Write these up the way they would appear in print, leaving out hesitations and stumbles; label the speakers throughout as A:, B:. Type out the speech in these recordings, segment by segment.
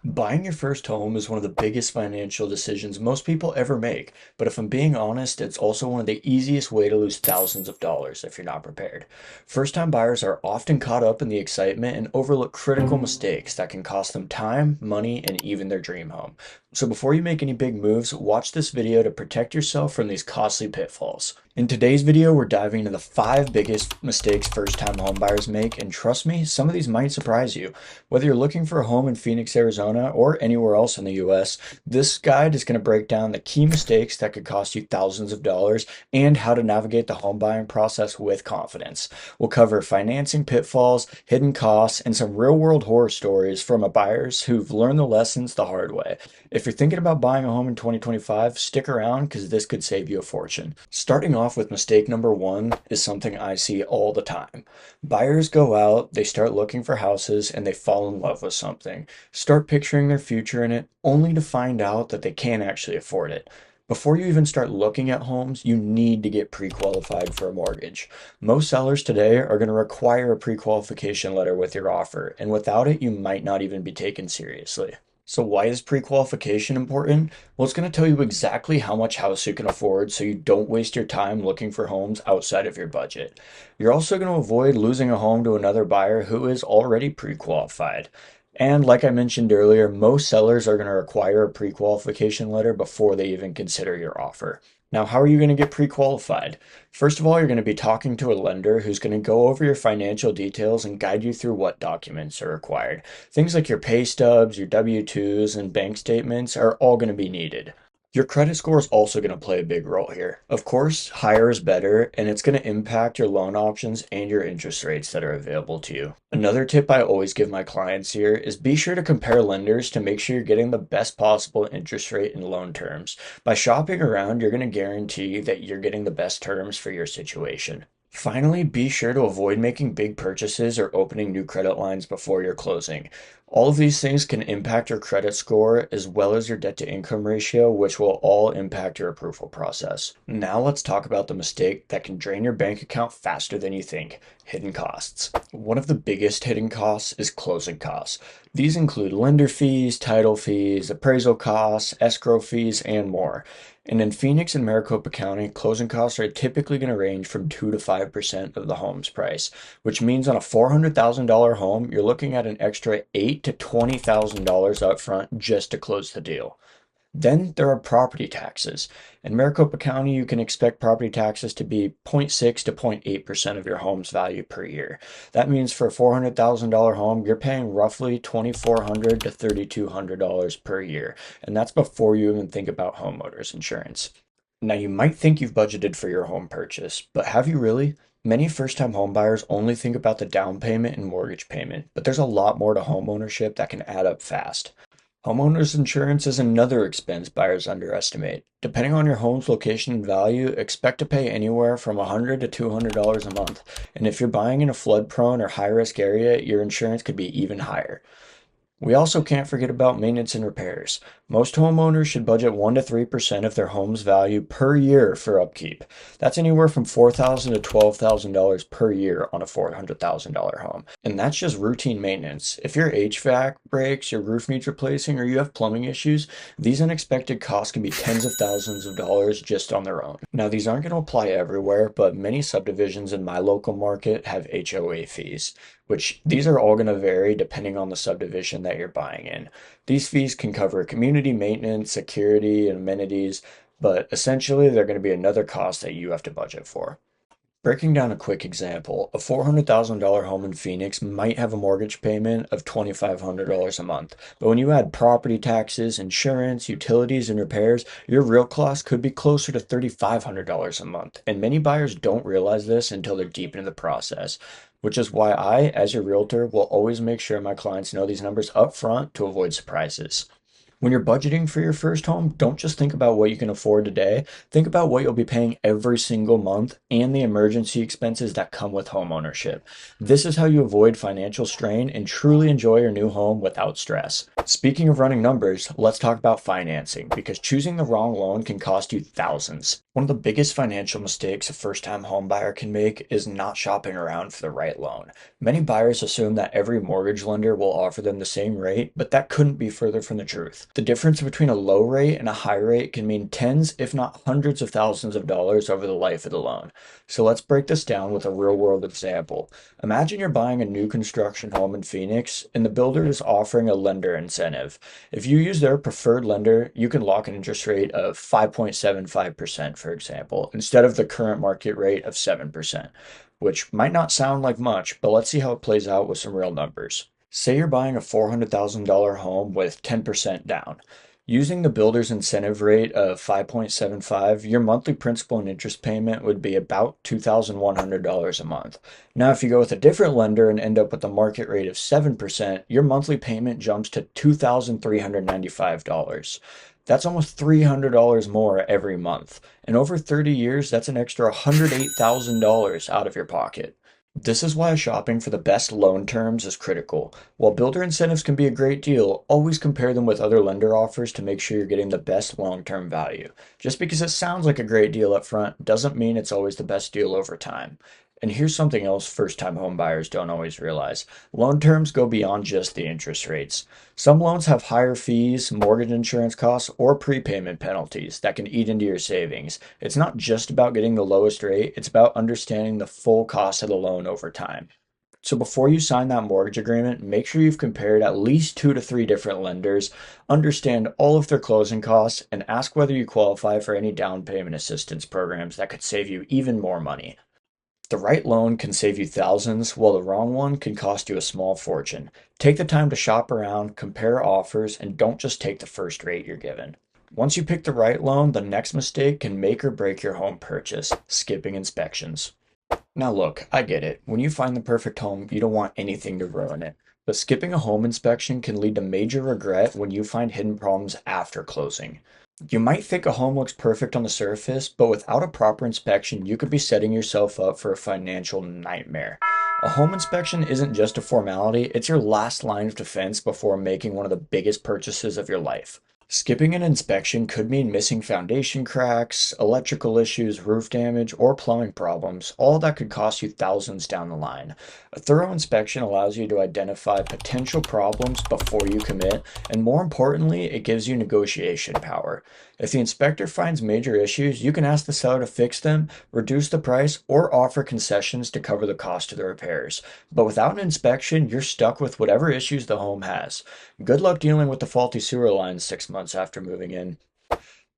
A: Buying your first home is one of the biggest financial decisions most people ever make, but if I'm being honest, it's also one of the easiest way to lose thousands of dollars if you're not prepared. First-time buyers are often caught up in the excitement and overlook critical mistakes that can cost them time, money, and even their dream home. So before you make any big moves, watch this video to protect yourself from these costly pitfalls. In today's video, we're diving into the 5 biggest mistakes first-time homebuyers make, and trust me, some of these might surprise you. Whether you're looking for a home in Phoenix, Arizona, or anywhere else in the US, this guide is going to break down the key mistakes that could cost you thousands of dollars and how to navigate the home buying process with confidence. We'll cover financing pitfalls, hidden costs, and some real-world horror stories from buyers who've learned the lessons the hard way. If you're thinking about buying a home in 2025, stick around because this could save you a fortune. Starting off with mistake number one is something I see all the time. Buyers go out, they start looking for houses, and they fall in love with something. Start picturing their future in it, only to find out that they can't actually afford it. Before you even start looking at homes, you need to get pre-qualified for a mortgage. Most sellers today are going to require a pre-qualification letter with your offer, and without it, you might not even be taken seriously. So why is pre-qualification important? Well, it's going to tell you exactly how much house you can afford so you don't waste your time looking for homes outside of your budget. You're also going to avoid losing a home to another buyer who is already pre-qualified. And like I mentioned earlier, most sellers are going to require a pre-qualification letter before they even consider your offer. Now, how are you going to get pre-qualified? First of all, you're going to be talking to a lender who's going to go over your financial details and guide you through what documents are required. Things like your pay stubs, your W-2s, and bank statements are all going to be needed. Your credit score is also going to play a big role here. Of course, higher is better, and it's going to impact your loan options and your interest rates that are available to you. Another tip I always give my clients here is be sure to compare lenders to make sure you're getting the best possible interest rate and loan terms. By shopping around, you're going to guarantee that you're getting the best terms for your situation. Finally, be sure to avoid making big purchases or opening new credit lines before you're closing. All of these things can impact your credit score as well as your debt to income ratio, which will all impact your approval process. Now let's talk about the mistake that can drain your bank account faster than you think: hidden costs. One of the biggest hidden costs is closing costs. These include lender fees, title fees, appraisal costs, escrow fees, and more. And in Phoenix and Maricopa County, closing costs are typically going to range from 2 to 5% of the home's price, which means on a $400,000 home, you're looking at an extra $8,000 to $20,000 up front just to close the deal. Then there are property taxes. In Maricopa County, you can expect property taxes to be 0.6 to 0.8% of your home's value per year. That means for a $400,000 home, you're paying roughly $2,400 to $3,200 per year. And that's before you even think about homeowners insurance. Now, you might think you've budgeted for your home purchase, but have you really? Many first-time homebuyers only think about the down payment and mortgage payment, but there's a lot more to homeownership that can add up fast. Homeowners insurance is another expense buyers underestimate. Depending on your home's location and value, expect to pay anywhere from $100 to $200 a month. And if you're buying in a flood-prone or high-risk area, your insurance could be even higher. We also can't forget about maintenance and repairs. Most homeowners should budget 1 to 3% of their home's value per year for upkeep. That's anywhere from $4,000 to $12,000 per year on a $400,000 home. And that's just routine maintenance. If your HVAC breaks, your roof needs replacing, or you have plumbing issues, these unexpected costs can be tens of thousands of dollars just on their own. Now, these aren't going to apply everywhere, but many subdivisions in my local market have HOA fees, which these are all going to vary depending on the subdivision that you're buying in. These fees can cover community maintenance, security, and amenities, but essentially they're going to be another cost that you have to budget for. Breaking down a quick example, a $400,000 home in Phoenix might have a mortgage payment of $2,500 a month. But when you add property taxes, insurance, utilities, and repairs, your real cost could be closer to $3,500 a month. And many buyers don't realize this until they're deep into the process, which is why I, as your realtor, will always make sure my clients know these numbers up front to avoid surprises. When you're budgeting for your first home, don't just think about what you can afford today. Think about what you'll be paying every single month and the emergency expenses that come with homeownership. This is how you avoid financial strain and truly enjoy your new home without stress. Speaking of running numbers, let's talk about financing because choosing the wrong loan can cost you thousands. One of the biggest financial mistakes a first-time home buyer can make is not shopping around for the right loan. Many buyers assume that every mortgage lender will offer them the same rate, but that couldn't be further from the truth. The difference between a low rate and a high rate can mean tens, if not hundreds of thousands of dollars over the life of the loan. So let's break this down with a real-world example. Imagine you're buying a new construction home in Phoenix and the builder is offering a lender incentive. If you use their preferred lender, you can lock an interest rate of 5.75%, for example, instead of the current market rate of 7%, which might not sound like much, but let's see how it plays out with some real numbers. Say you're buying a $400,000 home with 10% down. Using the builder's incentive rate of 5.75, your monthly principal and interest payment would be about $2,100 a month. Now, if you go with a different lender and end up with a market rate of 7%, your monthly payment jumps to $2,395. That's almost $300 more every month. And over 30 years, that's an extra $108,000 out of your pocket. This is why shopping for the best loan terms is critical. While builder incentives can be a great deal, always compare them with other lender offers to make sure you're getting the best long-term value. Just because it sounds like a great deal up front doesn't mean it's always the best deal over time. And here's something else first-time home buyers don't always realize. Loan terms go beyond just the interest rates. Some loans have higher fees, mortgage insurance costs, or prepayment penalties that can eat into your savings. It's not just about getting the lowest rate, it's about understanding the full cost of the loan over time. So before you sign that mortgage agreement, make sure you've compared at least 2 to 3 different lenders, understand all of their closing costs, and ask whether you qualify for any down payment assistance programs that could save you even more money. The right loan can save you thousands, while the wrong one can cost you a small fortune. Take the time to shop around, compare offers, and don't just take the first rate you're given. Once you pick the right loan, the next mistake can make or break your home purchase, skipping inspections. Now look, I get it. When you find the perfect home, you don't want anything to ruin it. But skipping a home inspection can lead to major regret when you find hidden problems after closing. You might think a home looks perfect on the surface, but without a proper inspection, you could be setting yourself up for a financial nightmare. A home inspection isn't just a formality, it's your last line of defense before making one of the biggest purchases of your life. Skipping an inspection could mean missing foundation cracks, electrical issues, roof damage, or plumbing problems, all that could cost you thousands down the line. A thorough inspection allows you to identify potential problems before you commit, and more importantly, it gives you negotiation power. If the inspector finds major issues, you can ask the seller to fix them, reduce the price, or offer concessions to cover the cost of the repairs. But without an inspection, you're stuck with whatever issues the home has. Good luck dealing with the faulty sewer lines 6 months after moving in.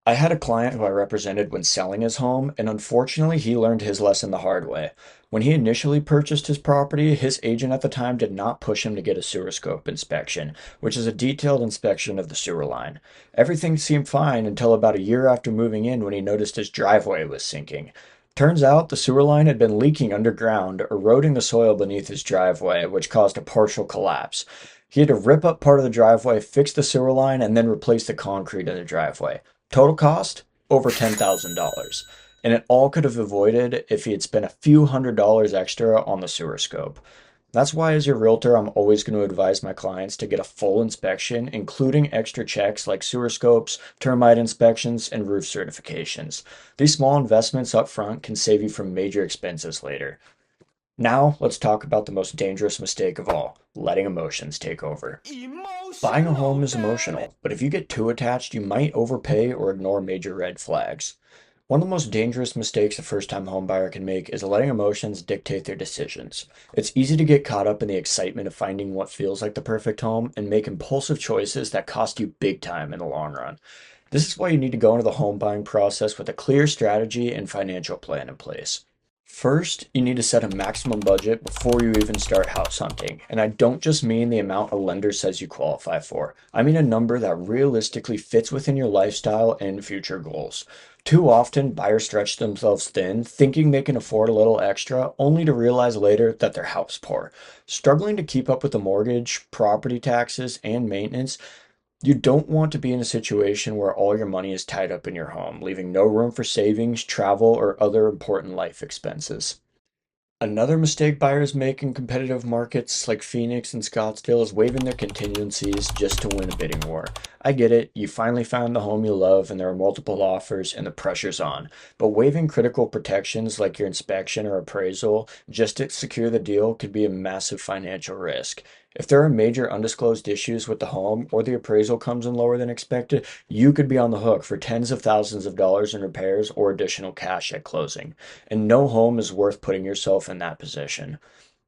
A: I had a client who I represented when selling his home, and unfortunately, he learned his lesson the hard way. When he initially purchased his property, his agent at the time did not push him to get a sewer scope inspection, which is a detailed inspection of the sewer line. Everything seemed fine until about a year after moving in when he noticed his driveway was sinking. Turns out the sewer line had been leaking underground, eroding the soil beneath his driveway, which caused a partial collapse. He had to rip up part of the driveway, fix the sewer line, and then replace the concrete in the driveway. Total cost? Over $10,000. And it all could have avoided if he had spent a few $100s extra on the sewer scope. That's why, as your realtor, I'm always going to advise my clients to get a full inspection, including extra checks like sewer scopes, termite inspections, and roof certifications. These small investments up front can save you from major expenses later. Now, let's talk about the most dangerous mistake of all, letting emotions take over. Buying a home
B: Emotional,
A: is
B: damn it.
A: emotional, but if you get too attached, you might overpay or ignore major red flags. One of the most dangerous mistakes a first-time homebuyer can make is letting emotions dictate their decisions. It's easy to get caught up in the excitement of finding what feels like the perfect home and make impulsive choices that cost you big time in the long run. This is why you need to go into the home buying process with a clear strategy and financial plan in place. First, you need to set a maximum budget before you even start house hunting. And I don't just mean the amount a lender says you qualify for. I mean a number that realistically fits within your lifestyle and future goals. Too often, buyers stretch themselves thin, thinking they can afford a little extra, only to realize later that they're house poor. Struggling to keep up with the mortgage, property taxes, and maintenance, You don't want to be in a situation where all your money is tied up in your home, leaving no room for savings, travel, or other important life expenses. Another mistake buyers make in competitive markets like Phoenix and Scottsdale is waiving their contingencies just to win a bidding war. I get it, you finally found the home you love and there are multiple offers and the pressure's on. But waiving critical protections like your inspection or appraisal just to secure the deal could be a massive financial risk. If there are major undisclosed issues with the home or the appraisal comes in lower than expected, you could be on the hook for tens of thousands of dollars in repairs or additional cash at closing. And no home is worth putting yourself in that position.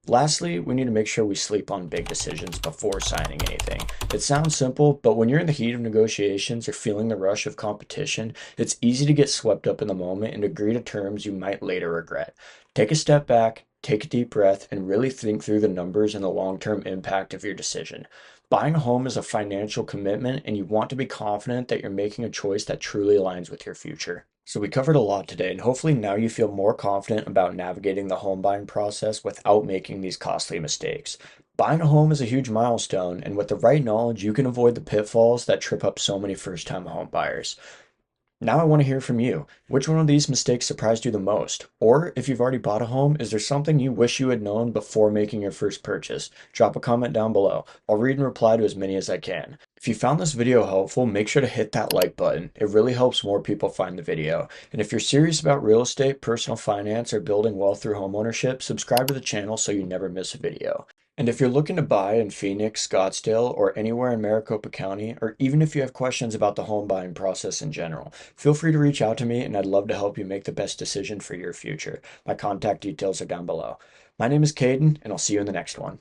A: Lastly, we need to make sure we sleep on big decisions before signing anything. It sounds simple, but when you're in the heat of negotiations or feeling the rush of competition, it's easy to get swept up in the moment and agree to terms you might later regret. Take a step back, take a deep breath, and really think through the numbers and the long term impact of your decision. Buying a home is a financial commitment, and you want to be confident that you're making a choice that truly aligns with your future. So we covered a lot today, and hopefully now you feel more confident about navigating the home buying process without making these costly mistakes. Buying a home is a huge milestone, and with the right knowledge, you can avoid the pitfalls that trip up so many first-time home buyers. Now I want to hear from you. Which one of these mistakes surprised you the most? Or if you've already bought a home, is there something you wish you had known before making your first purchase? Drop a comment down below. I'll read and reply to as many as I can. If you found this video helpful, make sure to hit that like button. It really helps more people find the video. And if you're serious about real estate, personal finance, or building wealth through homeownership, subscribe to the channel so you never miss a video. And if you're looking to buy in Phoenix, Scottsdale, or anywhere in Maricopa County, or even if you have questions about the home buying process in general, feel free to reach out to me and I'd love to help you make the best decision for your future. My contact details are down below. My name is Caden, and I'll see you in the next one.